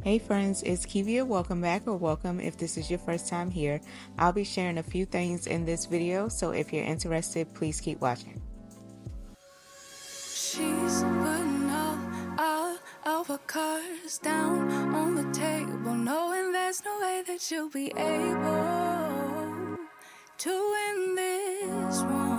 Hey friends, it's Kivia. Welcome back, or welcome if this is your first time here. I'll be sharing a few things in this video, so if you're interested, please keep watching. She's putting all of her cards down on the table, knowing there's no way that she'll be able to win this one.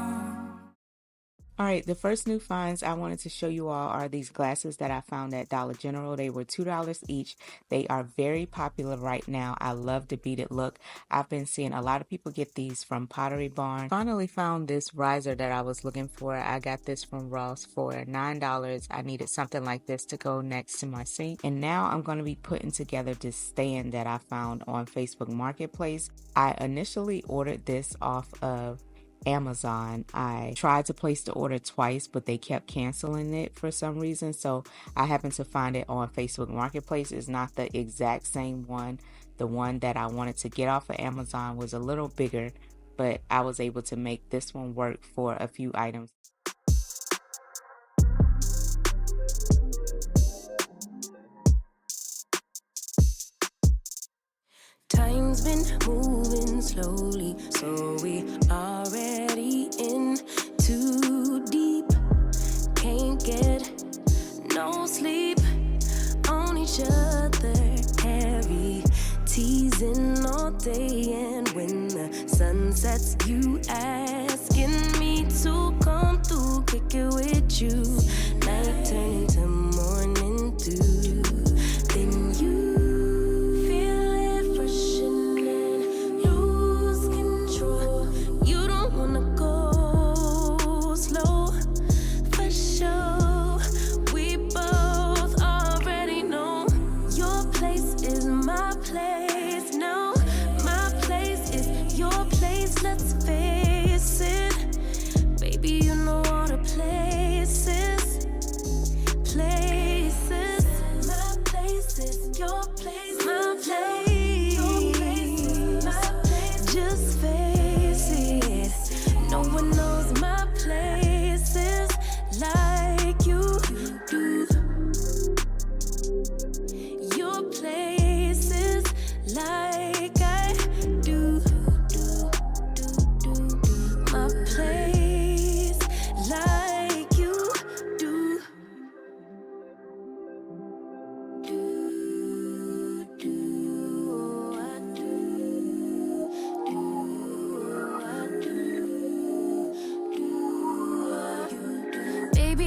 Alright, the first new finds I wanted to show you all are these glasses that I found at Dollar General. They were $2 each. They are very popular right now. I love the beaded look. I've been seeing a lot of people get these from Pottery Barn. Finally found this riser that I was looking for. I got this from Ross for $9. I needed something like this to go next to my sink. And now I'm going to be putting together this stand that I found on Facebook Marketplace. I initially ordered this off of Amazon. I tried to place the order twice, but they kept canceling it for some reason, so I happened to find it on Facebook Marketplace. It's not the exact same one. The one that I wanted to get off of Amazon was a little bigger, but I was able to make this one work for a few items. Time's been moving slowly, so we already in too deep. Can't get no sleep on each other, heavy teasing all day. And when the sun sets, you asking me to come through, kick it with you. Night turn into morning dew. Then you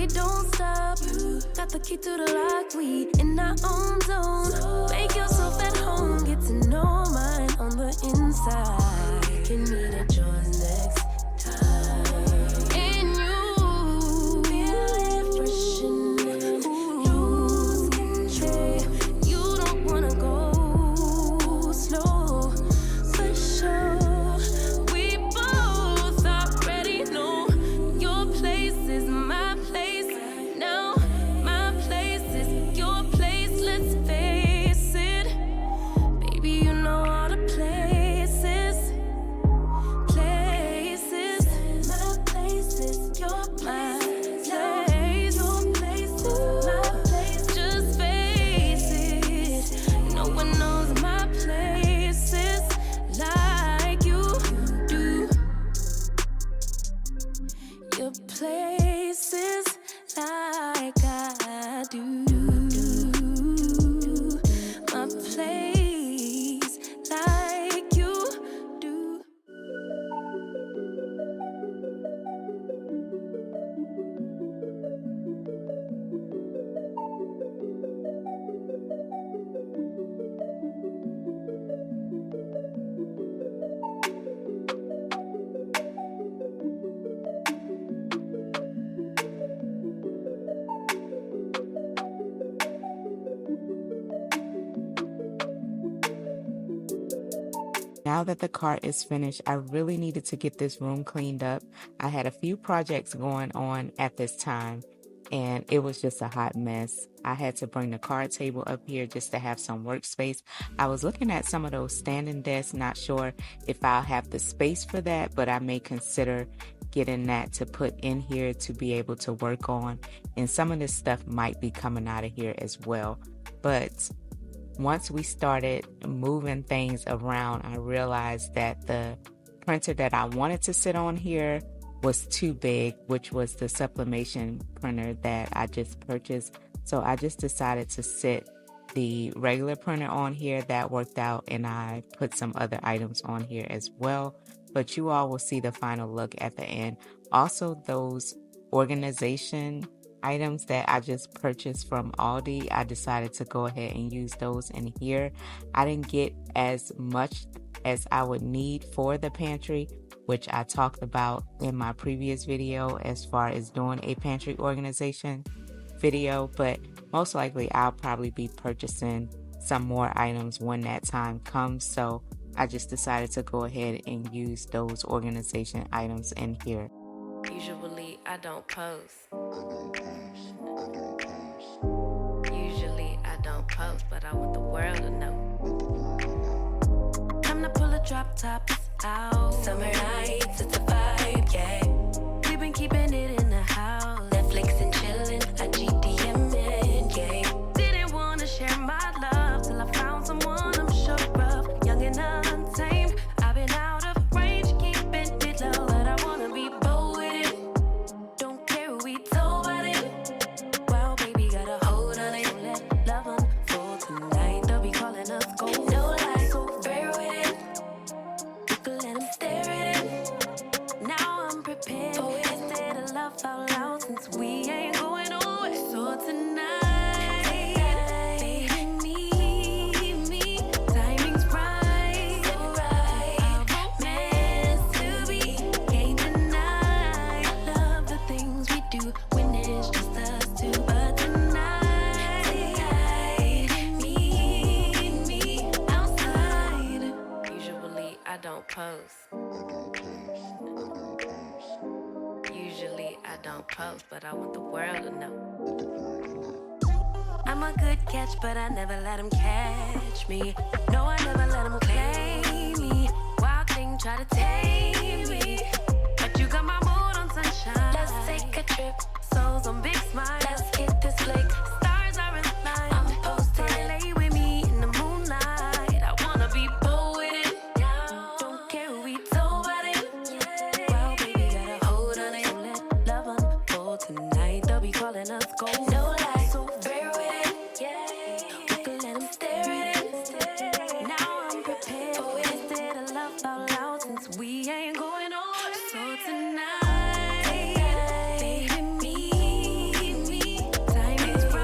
don't stop. Got the key to the lock, we in our own zone. Make yourself at home, get to know mine on the inside. Can meet at yours next time. And you feel it freshening, lose control. You don't wanna go slow, for sure. We both already know your place is my place. Places like I do. My place like you do. Now that the cart is finished, I really needed to get this room cleaned up. I had a few projects going on at this time, and it was just a hot mess. I had to bring the card table up here just to have some workspace. I was looking at some of those standing desks, not sure if I'll have the space for that, but I may consider getting that to put in here to be able to work on. And some of this stuff might be coming out of here as well. But once we started moving things around, I realized that the printer that I wanted to sit on here was too big, which was the sublimation printer that I just purchased. So I just decided to sit the regular printer on here. That worked out, and I put some other items on here as well. But you all will see the final look at the end. Also, those organization items that I just purchased from Aldi, I decided to go ahead and use those in here. I didn't get as much as I would need for the pantry, which I talked about in my previous video as far as doing a pantry organization video, but most likely I'll probably be purchasing some more items when that time comes. So I just decided to go ahead and use those organization items in here. Usually I don't post. Usually I don't post, but I want the world to know. Time to pull a drop top out. Summer nights, it's a vibe, yeah. We've been keeping it in the house. Netflix and chillin', I GDM'in', yeah. Didn't wanna share my love till I found someone I'm sure of. Young and untamed, I've been out of range, keeping it low, but I wanna be bold with it. Don't care who we told about it. Wow, baby, got a hold on it. Let love unfold tonight. They'll be calling us gold. No lies, so fair with it. You can let them stare at it. Now I'm prepared. Oh, instead of love out loud, since we ain't going nowhere. So tonight, baby, meet me. Timing's right, so right. Our romance to be can't deny. Love the things we do when it's just us two. But tonight, baby, meet me outside. Usually I don't post. Usually I don't post, but I want the world to know. I'm a good catch, but I never let him catch me. No, I never let him claim me. Wild thing try to tame me, but you got my mood on sunshine. Let's take a trip, souls on big smile. Let's hit this lake, stars are in line. I'm posted, lay with me in the moonlight. I wanna be bold with it. Don't care who we told about it. Wow, baby, got a hold on it. Let love unfold tonight. They'll be calling us gold. No lies, so fair with it. We can let them stare at it. Now I'm prepared. Oh, instead of love out loud, since we ain't going nowhere. So tonight, baby, meet me. Timing's right.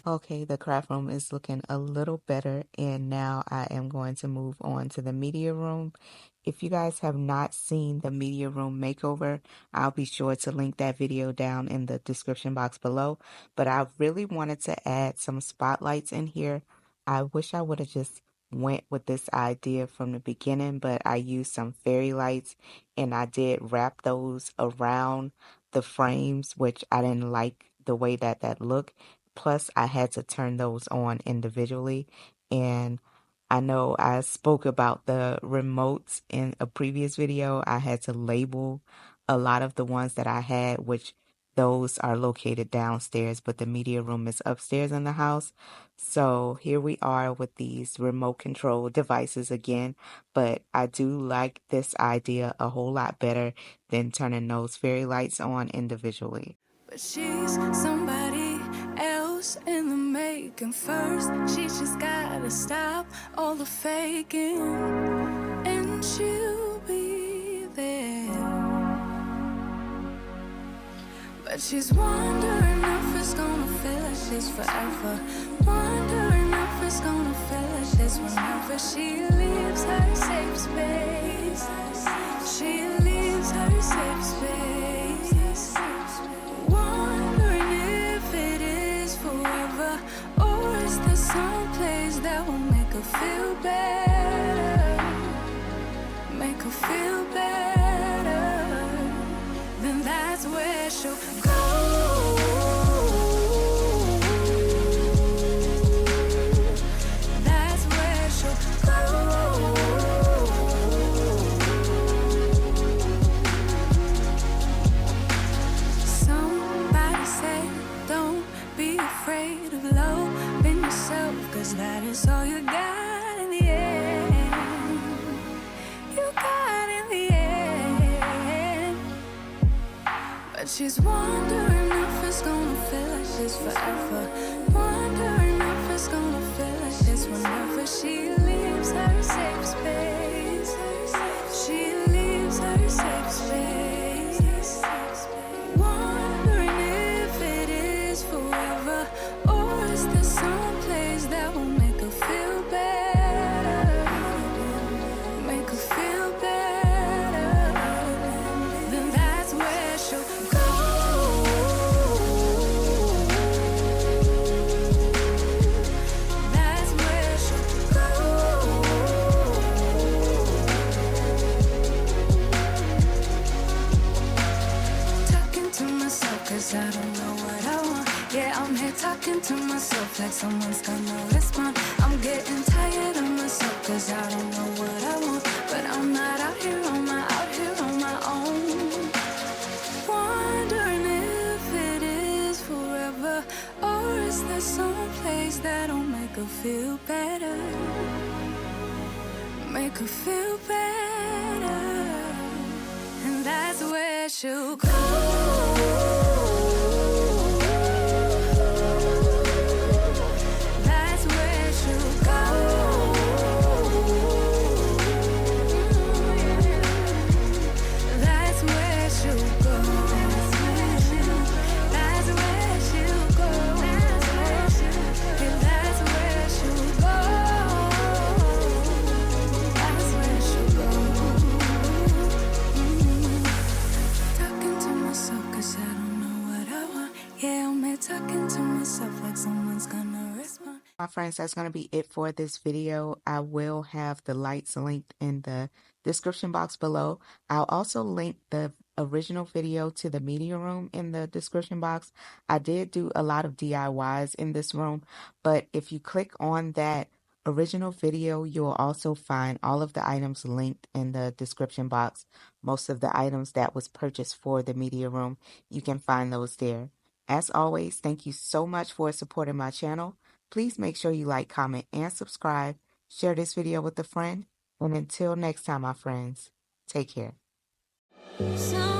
Okay, the craft room is looking a little better, and now I am going to move on to the media room. If you guys have not seen the media room makeover, I'll be sure to link that video down in the description box below. But I really wanted to add some spotlights in here. I wish I would have just went with this idea from the beginning, but I used some fairy lights and I did wrap those around the frames, which I didn't like the way that that looked. Plus, I had to turn those on individually. And I know I spoke about the remotes in a previous video. I had to label a lot of the ones that I had, which those are located downstairs, but the media room is upstairs in the house. So here we are with these remote control devices again. But I do like this idea a whole lot better than turning those fairy lights on individually. But she's somebody else in the making. First, she just gotta stop all the faking, and she'll be there. But she's wondering if it's gonna feel like this forever. Wondering if it's gonna feel like this whenever she leaves her safe space. She leaves her safe space. Wondering if it is forever, or is there some place that will make her feel better? Make her feel better. Then that's where she'll go. That's where she'll go. Somebody say, don't be afraid of loving yourself, 'cause that is all you got in the end. You got in the end. But she's wondering if it's gonna feel like this forever. Wondering if it's gonna feel like this whenever she leaves her safe space. She leaves her safe space. Wondering if it is forever, or is there some place that will make her feel better? Make her feel better. Then that's where she'll go. That's where she'll go. Talking to myself 'cause I don't know what I want. Yeah, I'm here talking to myself like someone's gonna respond. I'm getting tired of myself 'cause I don't know what I want. But I'm not out here on my own. Wondering if it is forever, or is there some place that'll make her feel better? Make her feel better. And that's where she'll go. That's where she'll go. That's where she'll go. That's where she'll go. And that's where she'll go. That's where she'll go. Talking to myself 'cause I don't know what I want. Yeah, I'm here talking to myself like someone's gonna respond. My friends, that's going to be it for this video. I will have the lights linked in the description box below. I'll also link the original video to the media room in the description box. I did do a lot of DIYs in this room, but if you click on that original video, you'll also find all of the items linked in the description box. Most of the items that was purchased for the media room, you can find those there. As always, thank you so much for supporting my channel. Please make sure you like, comment, and subscribe. Share this video with a friend. And until next time, my friends, take care. So